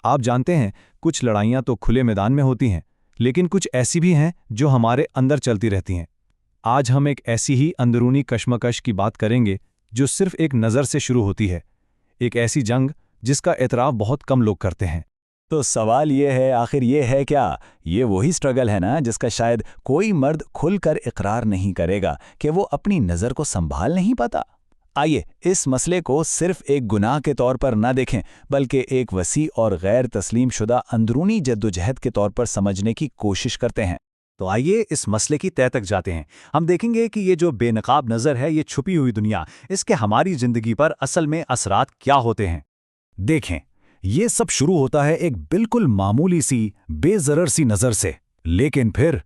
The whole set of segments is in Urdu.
آپ جانتے ہیں کچھ لڑائیاں تو کھلے میدان میں ہوتی ہیں، لیکن کچھ ایسی بھی ہیں جو ہمارے اندر چلتی رہتی ہیں۔ آج ہم ایک ایسی ہی اندرونی کشمکش کی بات کریں گے جو صرف ایک نظر سے شروع ہوتی ہے، ایک ایسی جنگ جس کا اعتراف بہت کم لوگ کرتے ہیں۔ تو سوال یہ ہے، آخر یہ ہے کیا؟ یہ وہی سٹرگل ہے نا جس کا شاید کوئی مرد کھل کر اقرار نہیں کرے گا کہ وہ اپنی نظر کو سنبھال نہیں پاتا۔ آئیے اس مسئلے کو صرف ایک گناہ کے طور پر نہ دیکھیں، بلکہ ایک وسیع اور غیر تسلیم شدہ اندرونی جدوجہد کے طور پر سمجھنے کی کوشش کرتے ہیں۔ تو آئیے اس مسئلے کی تہہ تک جاتے ہیں۔ ہم دیکھیں گے کہ یہ جو بے نقاب نظر ہے، یہ چھپی ہوئی دنیا، اس کے ہماری زندگی پر اصل میں اثرات کیا ہوتے ہیں۔ دیکھیں، یہ سب شروع ہوتا ہے ایک بالکل معمولی سی بے ضرر سی نظر سے، لیکن پھر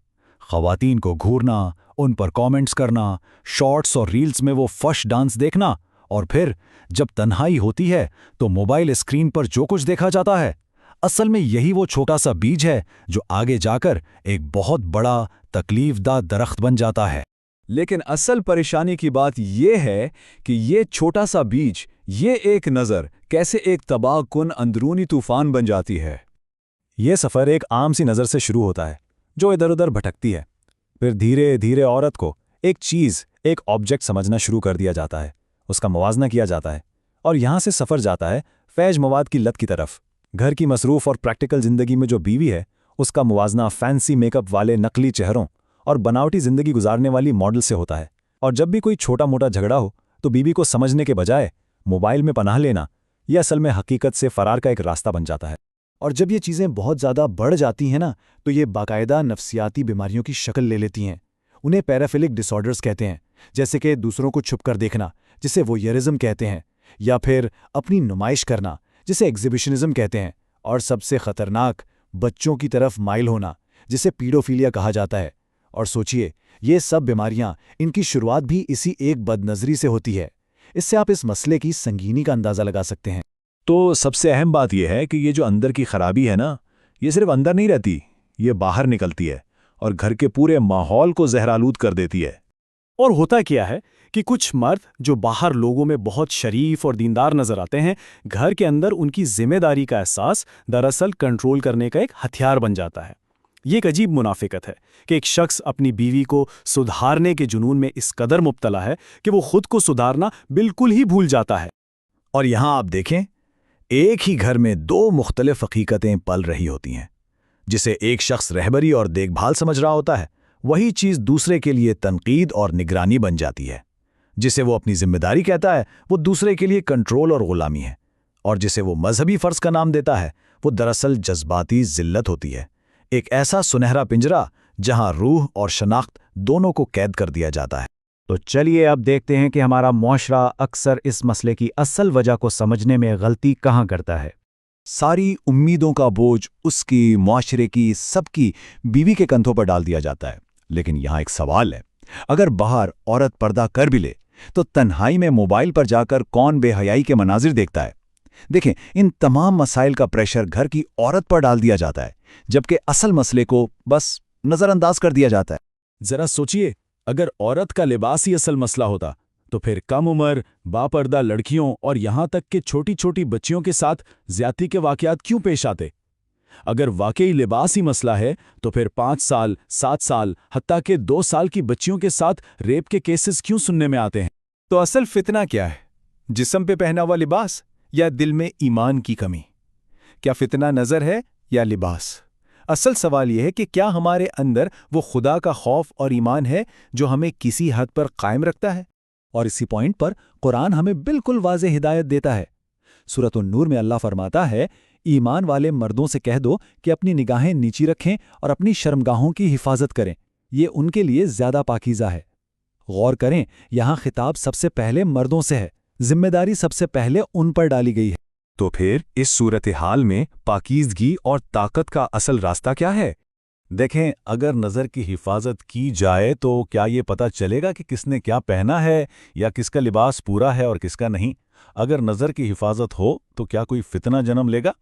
خواتین کو گھورنا، ان پر کامنٹس کرنا، شارٹس اور ریلز میں وہ فش ڈانس دیکھنا، اور پھر جب تنہائی ہوتی ہے تو موبائل اسکرین پر جو کچھ دیکھا جاتا ہے، اصل میں یہی وہ چھوٹا سا بیج ہے جو آگے جا کر ایک بہت بڑا تکلیف دہ درخت بن جاتا ہے۔ لیکن اصل پریشانی کی بات یہ ہے کہ یہ چھوٹا سا بیج، یہ ایک نظر کیسے ایک تباہ کن اندرونی طوفان بن جاتی ہے۔ یہ سفر ایک عام سی نظر سے شروع ہوتا ہے جو ادھر ادھر بھٹکتی ہے، پھر دھیرے دھیرے عورت کو ایک چیز، ایک آبجیکٹ سمجھنا شروع کر دیا جاتا ہے، اس کا موازنہ کیا جاتا ہے، اور یہاں سے سفر جاتا ہے فحش مواد کی لت کی طرف۔ گھر کی مصروف اور پریکٹیکل زندگی میں جو بیوی ہے، اس کا موازنہ فینسی میک اپ والے نقلی چہروں اور بناوٹی زندگی گزارنے والی ماڈل سے ہوتا ہے، اور جب بھی کوئی چھوٹا موٹا جھگڑا ہو تو بیوی کو سمجھنے کے بجائے موبائل میں پناہ لینا، یہ اصل میں حقیقت سے فرار کا ایک راستہ بن جاتا ہے۔ اور جب یہ چیزیں بہت زیادہ بڑھ جاتی ہیں نا، تو یہ باقاعدہ نفسیاتی بیماریوں کی شکل لے لیتی ہیں۔ انہیں پیرافیلک ڈس آرڈرز کہتے ہیں، جیسے کہ دوسروں کو چھپ کر دیکھنا، جسے وویئرزم کہتے ہیں، یا پھر اپنی نمائش کرنا، جسے ایگزیبیشنزم کہتے ہیں، اور سب سے خطرناک بچوں کی طرف مائل ہونا، جسے پیڈوفیلیا کہا جاتا ہے۔ اور سوچئے، یہ سب بیماریاں، ان کی شروعات بھی اسی ایک بد نظری سے ہوتی ہے۔ اس سے آپ اس مسئلے کی سنگینی کا اندازہ لگا سکتے ہیں۔ تو سب سے اہم بات یہ ہے کہ یہ جو اندر کی خرابی ہے نا، یہ صرف اندر نہیں رہتی، یہ باہر نکلتی ہے اور گھر کے پورے ماحول کو زہرآلود کر دیتی ہے۔ اور ہوتا کیا ہے کہ کچھ مرد جو باہر لوگوں میں بہت شریف اور دیندار نظر آتے ہیں، گھر کے اندر ان کی ذمہ داری کا احساس دراصل کنٹرول کرنے کا ایک ہتھیار بن جاتا ہے۔ یہ ایک عجیب منافقت ہے کہ ایک شخص اپنی بیوی کو سدھارنے کے جنون میں اس قدر مبتلا ہے کہ وہ خود کو سدھارنا بالکل ہی بھول جاتا ہے۔ اور یہاں آپ دیکھیں، ایک ہی گھر میں دو مختلف حقیقتیں پل رہی ہوتی ہیں۔ جسے ایک شخص رہبری اور دیکھ بھال سمجھ رہا ہوتا ہے، وہی چیز دوسرے کے لیے تنقید اور نگرانی بن جاتی ہے۔ جسے وہ اپنی ذمہ داری کہتا ہے، وہ دوسرے کے لیے کنٹرول اور غلامی ہے، اور جسے وہ مذہبی فرض کا نام دیتا ہے، وہ دراصل جذباتی ذلت ہوتی ہے۔ ایک ایسا سنہرا پنجرہ جہاں روح اور شناخت دونوں کو قید کر دیا جاتا ہے۔ تو چلیے اب دیکھتے ہیں کہ ہمارا معاشرہ اکثر اس مسئلے کی اصل وجہ کو سمجھنے میں غلطی کہاں کرتا ہے۔ ساری امیدوں کا بوجھ اس کی، معاشرے کی، سب کی بیوی کے کندھوں پر ڈال دیا جاتا ہے۔ لیکن یہاں ایک سوال ہے، اگر باہر عورت پردہ کر بھی لے تو تنہائی میں موبائل پر جا کر کون بے حیائی کے مناظر دیکھتا ہے؟ دیکھیں، ان تمام مسائل کا پریشر گھر کی عورت پر ڈال دیا جاتا ہے، جبکہ اصل مسئلے کو بس نظر انداز کر دیا جاتا ہے۔ ذرا سوچئے، اگر عورت کا لباس ہی اصل مسئلہ ہوتا تو پھر کم عمر، باپردہ لڑکیوں اور یہاں تک کہ چھوٹی چھوٹی بچیوں کے ساتھ زیادتی کے واقعات کیوں پیش آتے؟ اگر واقعی لباس ہی مسئلہ ہے تو پھر 5 سال، 7 سال، حتیٰ کہ 2 سال کی بچیوں کے ساتھ ریپ کے کیسز کیوں سننے میں آتے ہیں؟ تو اصل فتنہ کیا ہے؟ جسم پہ پہنا ہوا لباس یا دل میں ایمان کی کمی؟ کیا فتنہ نظر ہے یا لباس؟ اصل سوال یہ ہے کہ کیا ہمارے اندر وہ خدا کا خوف اور ایمان ہے جو ہمیں کسی حد پر قائم رکھتا ہے؟ اور اسی پوائنٹ پر قرآن ہمیں بالکل واضح ہدایت دیتا ہے۔ سورۃ النور میں اللہ فرماتا ہے، ایمان والے مردوں سے کہہ دو کہ اپنی نگاہیں نیچی رکھیں اور اپنی شرمگاہوں کی حفاظت کریں، یہ ان کے لیے زیادہ پاکیزہ ہے۔ غور کریں، یہاں خطاب سب سے پہلے مردوں سے ہے، ذمہ داری سب سے پہلے ان پر ڈالی گئی ہے۔ تو پھر اس صورتحال میں پاکیزگی اور طاقت کا اصل راستہ کیا ہے؟ دیکھیں، اگر نظر کی حفاظت کی جائے تو کیا یہ پتہ چلے گا کہ کس نے کیا پہنا ہے یا کس کا لباس پورا ہے اور کس کا نہیں؟ اگر نظر کی حفاظت ہو تو کیا کوئی فتنہ جنم لے گا؟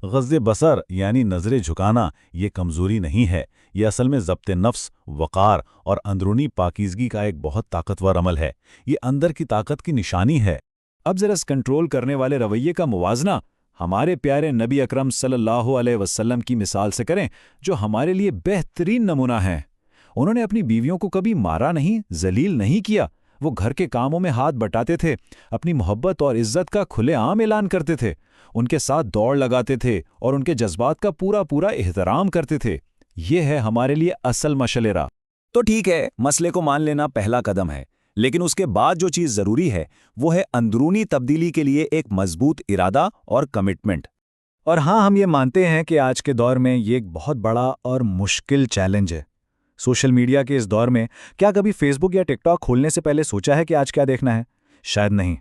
غض بصر یعنی نظریں جھکانا یہ کمزوری نہیں ہے، یہ اصل میں ضبط نفس، وقار اور اندرونی پاکیزگی کا ایک بہت طاقتور عمل ہے۔ یہ اندر کی طاقت کی نشانی ہے۔ اب ذرا اس کنٹرول کرنے والے رویے کا موازنہ ہمارے پیارے نبی اکرم صلی اللہ علیہ وسلم کی مثال سے کریں، جو ہمارے لیے بہترین نمونہ ہیں۔ انہوں نے اپنی بیویوں کو کبھی مارا نہیں، ذلیل نہیں کیا۔ وہ گھر کے کاموں میں ہاتھ بٹاتے تھے، اپنی محبت اور عزت کا کھلے عام اعلان کرتے تھے، ان کے ساتھ دوڑ لگاتے تھے اور ان کے جذبات کا پورا احترام کرتے تھے۔ یہ ہے ہمارے لیے اصل مشعل راہ۔ تو ٹھیک ہے، مسئلے کو مان لینا پہلا قدم ہے، لیکن اس کے بعد جو چیز ضروری ہے وہ ہے اندرونی تبدیلی کے لیے ایک مضبوط ارادہ اور کمٹمنٹ۔ اور ہاں، ہم یہ مانتے ہیں کہ آج کے دور میں یہ ایک بہت بڑا اور مشکل چیلنج ہے۔ سوشل میڈیا کے اس دور میں کیا کبھی فیس بک یا ٹک ٹاک کھولنے سے پہلے سوچا ہے کہ آج کیا دیکھنا ہے؟ شاید نہیں۔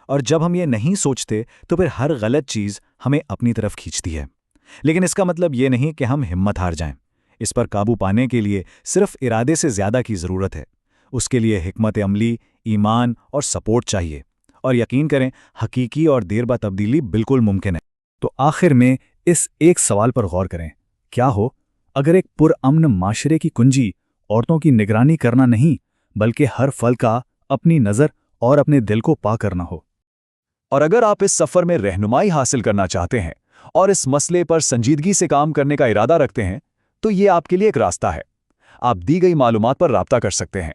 اور جب ہم یہ نہیں سوچتے تو پھر ہر غلط چیز ہمیں اپنی طرف کھینچتی ہے۔ لیکن اس کا مطلب یہ نہیں کہ ہم ہمت ہار جائیں۔ اس پر قابو پانے کے لیے صرف ارادے سے زیادہ کی ضرورت ہے۔ اس کے لیے حکمت عملی، ایمان اور سپورٹ چاہیے۔ اور یقین کریں، حقیقی اور دیر بعد تبدیلی بالکل ممکن ہے۔ تو آخر میں اس ایک سوال پر غور کریں، کیا ہو اگر ایک پرامن معاشرے کی کنجی عورتوں کی نگرانی کرنا نہیں، بلکہ ہر فرد کا اپنی نظر اور اپنے دل کو پاک کرنا ہو؟ اور اگر آپ اس سفر میں رہنمائی حاصل کرنا چاہتے ہیں اور اس مسئلے پر سنجیدگی سے کام کرنے کا ارادہ رکھتے ہیں، تو یہ آپ کے لیے ایک راستہ ہے۔ آپ دی گئی معلومات پر رابطہ کر سکتے ہیں۔